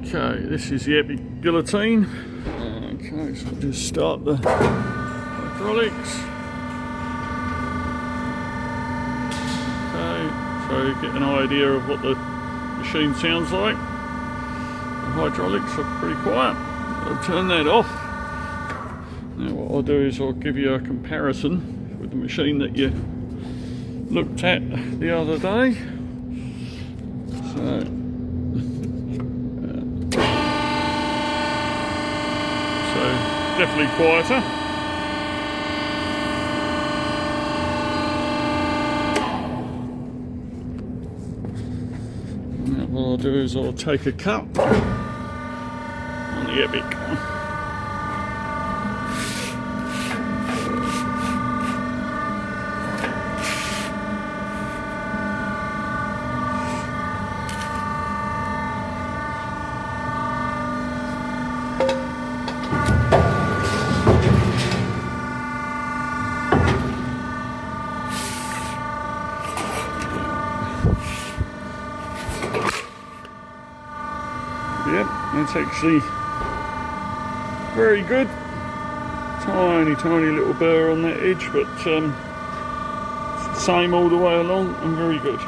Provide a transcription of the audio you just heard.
Okay, this is the EPIC Guillotine. Okay, so I'll just start the hydraulics. Okay, so you get an idea of what the machine sounds like. The hydraulics are pretty quiet. I'll turn that off. Now what I'll do is I'll give you a comparison with the machine that you looked at the other day. So definitely quieter. Now what I'll do is I'll take a cut on the EPIC. Yep, that's actually very good. Tiny little burr on that edge, but it's the same all the way along and very good.